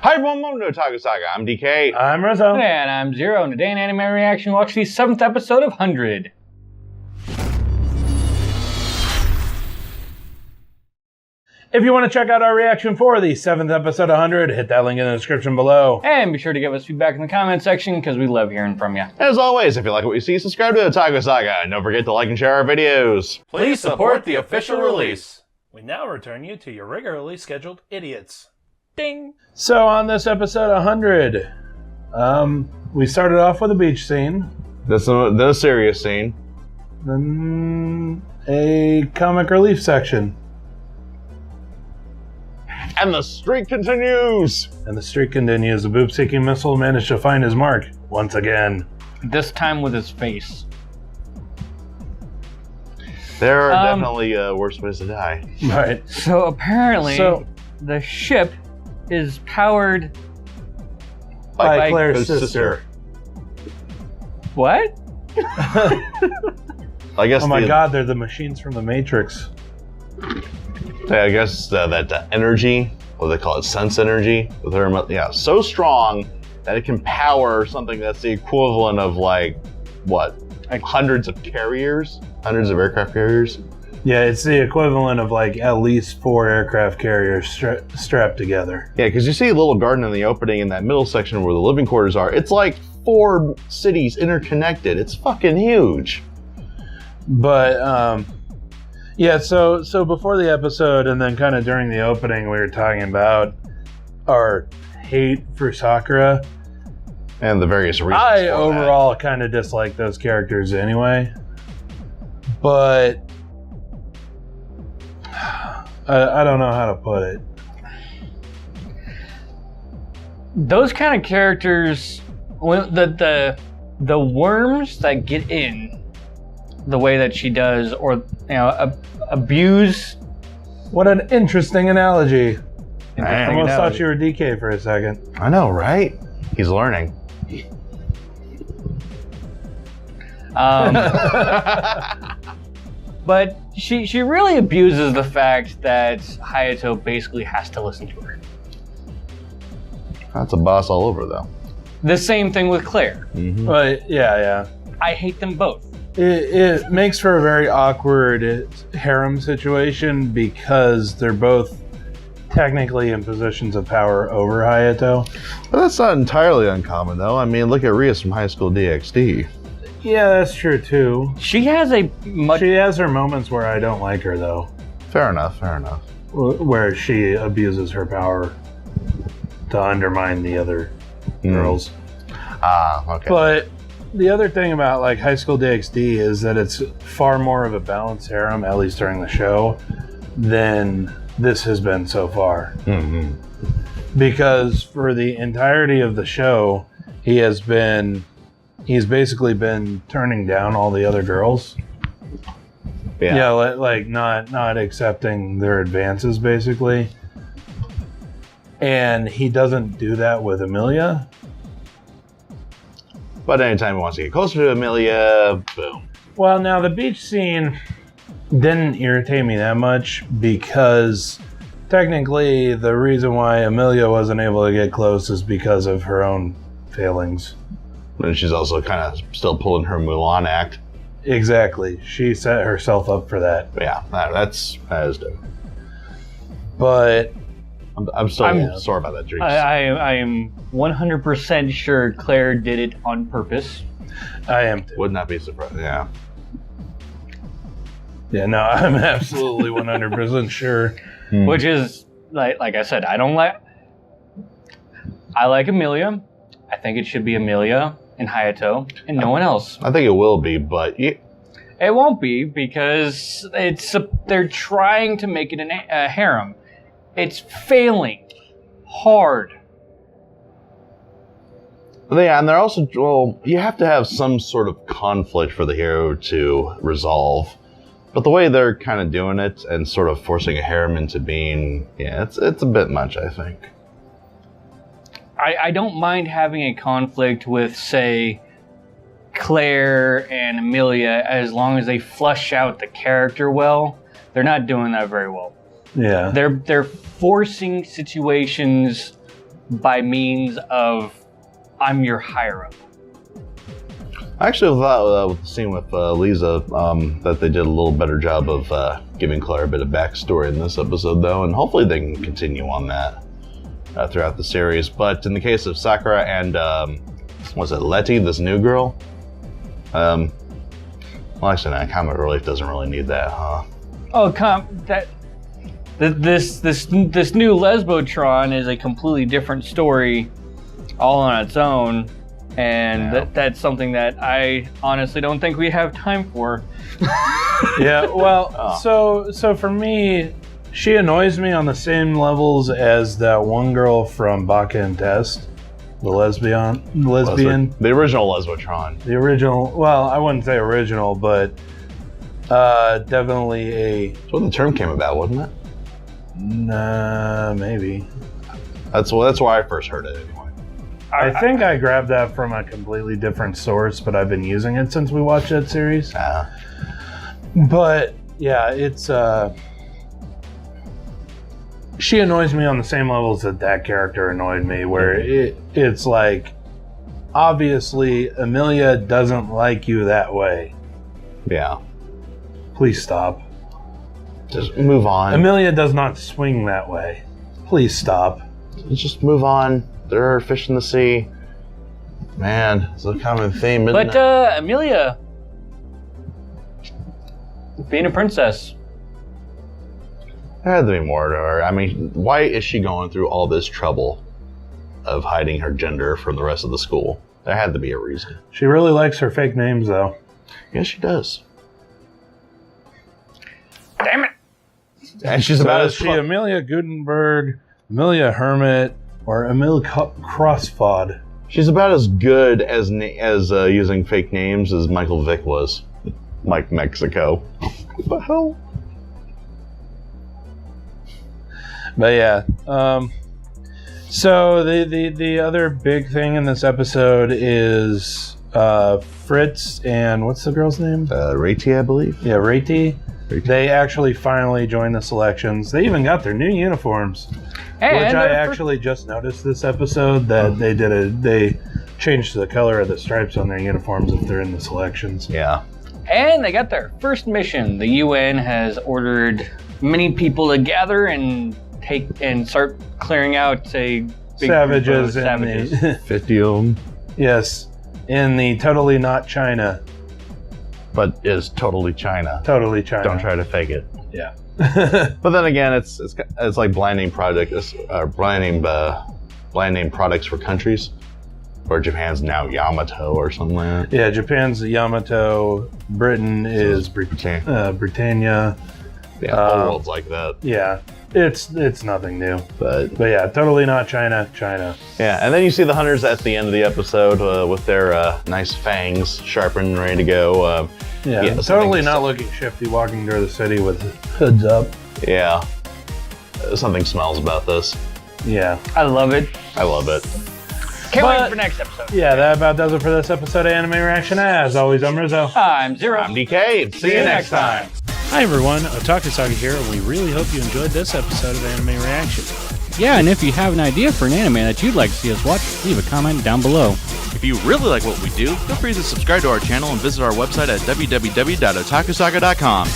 Hi everyone, welcome to Otaku Saga. I'm DK. I'm Rizzo. And I'm Zero, and today in Anime Reaction we'll watch the 7th episode of 100. If you want to check out our reaction for the 7th episode of 100, hit that link in the description below. And be sure to give us feedback in the comment section, because we love hearing from you. As always, if you like what you see, subscribe to Otaku Saga, and don't forget to like and share our videos. Please support the official release. We now return you to your regularly scheduled idiots. Ding! So on this episode 100, we started off with a beach scene. The serious scene. Then a comic relief section. And the streak continues! And the streak continues. The boob-seeking missile managed to find his mark once again. This time with his face. There are definitely worse ways to die. Right. So apparently, the ship is powered by Claire's sister. What? I guess. Oh my god, they're the machines from the Matrix. I guess that energy, what they call it, sense energy, with her, yeah, so strong that it can power something that's the equivalent of like hundreds of aircraft carriers. Yeah, it's the equivalent of like at least 4 aircraft carriers strapped together. Yeah, because you see a little garden in the opening in that middle section where the living quarters are. It's like 4 cities interconnected. It's fucking huge. But yeah, so before the episode and then kind of during the opening, we were talking about our hate for Sakura. And the various reasons I for overall kind of dislike those characters anyway. But I don't know how to put it. Those kind of characters, the worms that get in the way that she does, or abuse. What an interesting analogy. I almost analogy. thought you were DK for a second. I know, right? He's learning. But she really abuses the fact that Hayato basically has to listen to her. That's a boss all over, though. The same thing with Claire. Mm-hmm. But yeah. I hate them both. It makes for a very awkward harem situation because they're both technically in positions of power over Hayato. But that's not entirely uncommon, though. I mean, look at Rias from High School DxD. Yeah, that's true too. She has She has her moments where I don't like her, though. Fair enough. Where she abuses her power to undermine the other girls. Okay. But the other thing about like High School DxD is that it's far more of a balanced harem, at least during the show, than this has been so far. Mm-hmm. Because for the entirety of the show, he's basically been turning down all the other girls. Yeah, like not accepting their advances, basically. And he doesn't do that with Emilia. But anytime he wants to get closer to Emilia, boom. Well, now the beach scene didn't irritate me that much because technically the reason why Emilia wasn't able to get close is because of her own failings. And she's also kind of still pulling her Mulan act. Exactly. She set herself up for that. But yeah, that is dope. But I'm still sore about that, Dreams. I am 100% sure Claire did it on purpose. I am too. Would not be surprised. Yeah. Yeah, no, I'm absolutely 100% sure. Which is, like I said, I like Emilia. I think it should be Emilia and Hayato and no one else. I think it will be, but It won't be because they're trying to make it a harem. It's failing hard. Yeah, and they're also, you have to have some sort of conflict for the hero to resolve. But the way they're kind of doing it and sort of forcing a harem into being, it's a bit much, I think. I don't mind having a conflict with, say, Claire and Emilia as long as they flush out the character well. They're not doing that very well. Yeah. They're forcing situations by means of I'm your higher up. I actually thought with the scene with Lisa that they did a little better job of giving Claire a bit of backstory in this episode, though, and hopefully they can continue on that throughout the series. But in the case of Sakura and was it Letty, this new girl? Well, actually, no, comic relief doesn't really need that, huh? Oh, this new Lesbotron is a completely different story, all on its own. And that's something that I honestly don't think we have time for. Yeah, well, so for me, she annoys me on the same levels as that one girl from Baka and Test, the lesbian. The original Lesbotron. The original, well, I wouldn't say original, but definitely a... That's when the term came about, wasn't it? Nah, maybe. That's why I first heard it, anyway. I think I grabbed that from a completely different source, but I've been using it since we watched that series. But yeah, it's she annoys me on the same levels that character annoyed me, where it's like, obviously Amelia doesn't like you that way. Yeah. Please stop. Just move on. Amelia does not swing that way. Please stop. Just move on. There are fish in the sea. Man, it's a common theme, isn't it? Amelia, being a princess. There had to be more to her. I mean, why is she going through all this trouble of hiding her gender from the rest of the school? There had to be a reason. She really likes her fake names, though. Yes, she does. Damn it! And she's about as Amelia Gutenberg, Amelia Hermit, or Emil Crossfod. She's about as good as using fake names as Michael Vick was. Mike Mexico. What the hell? But yeah, so the other big thing in this episode is Fritz and what's the girl's name? Reiti, I believe. Yeah, Reiti. They actually finally joined the selections. They even got their new uniforms. Which I actually just noticed this episode that they changed the color of the stripes on their uniforms if they're in the selections. Yeah. And they got their first mission. The UN has ordered many people to gather and start clearing out a big savages. 50 of them. Yes, in the totally not China. But is totally China. Totally China. Don't try to fake it. Yeah. But then again, it's like blind name products for countries, where Japan's now Yamato or something like that. Yeah, Japan's Yamato. Britain is Britannia. Yeah, the whole world's like that. Yeah, it's nothing new. But yeah, totally not China. Yeah, and then you see the hunters at the end of the episode with their nice fangs sharpened and ready to go. Yeah, totally not looking shifty, walking through the city with hoods up. Yeah. Something smells about this. Yeah. I love it. I love it. Can't wait for next episode. Yeah, that about does it for this episode of Anime Reaction. As always, I'm Rizzo. I'm Zero. I'm DK. See you next time. Hi everyone, Otaku Saga here, and we really hope you enjoyed this episode of Anime Reaction. Yeah, and if you have an idea for an anime that you'd like to see us watch, leave a comment down below. If you really like what we do, feel free to subscribe to our channel and visit our website at www.otakusaga.com.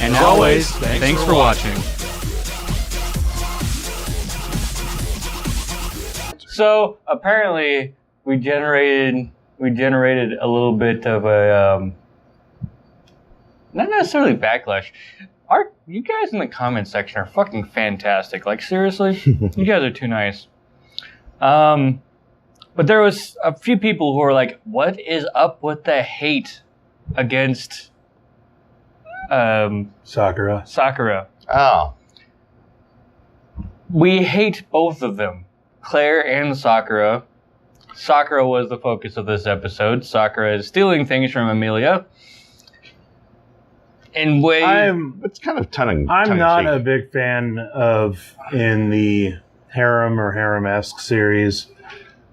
And as always, thanks for watching. So apparently we generated a little bit of a not necessarily backlash. You guys in the comment section are fucking fantastic. Like seriously, you guys are too nice. But there was a few people who were like, "What is up with the hate against Sakura?" Oh. We hate both of them, Claire and Sakura. Sakura was the focus of this episode. Sakura is stealing things from Amelia. It's kind of I'm not a big fan of in the harem or harem-esque series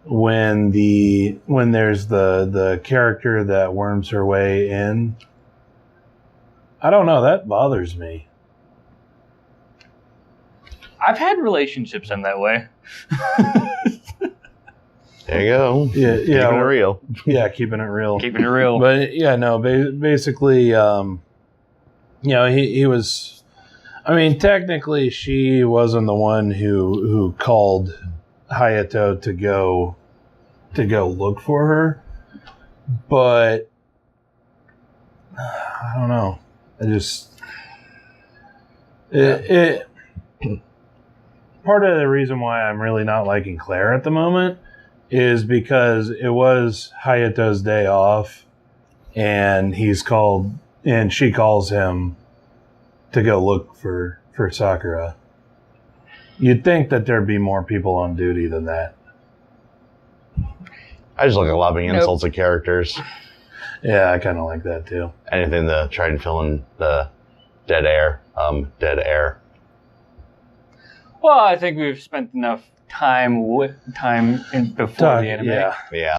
when there's the character that worms her way in. I don't know, that bothers me. I've had relationships in that way. There you go. Yeah, Keeping it real. Yeah, keeping it real. Keeping it real. But yeah, no, basically, you know, he was. I mean, technically, she wasn't the one who called Hayato to go look for her, but I don't know. I just it part of the reason why I'm really not liking Claire at the moment is because it was Hayato's day off, and she calls him to go look for Sakura. You'd think that there'd be more people on duty than that. I just look at lobbing insults at characters. Yeah, I kind of like that too. Anything to try and fill in the dead air. Well, I think we've spent enough time before the anime. Yeah. Yeah.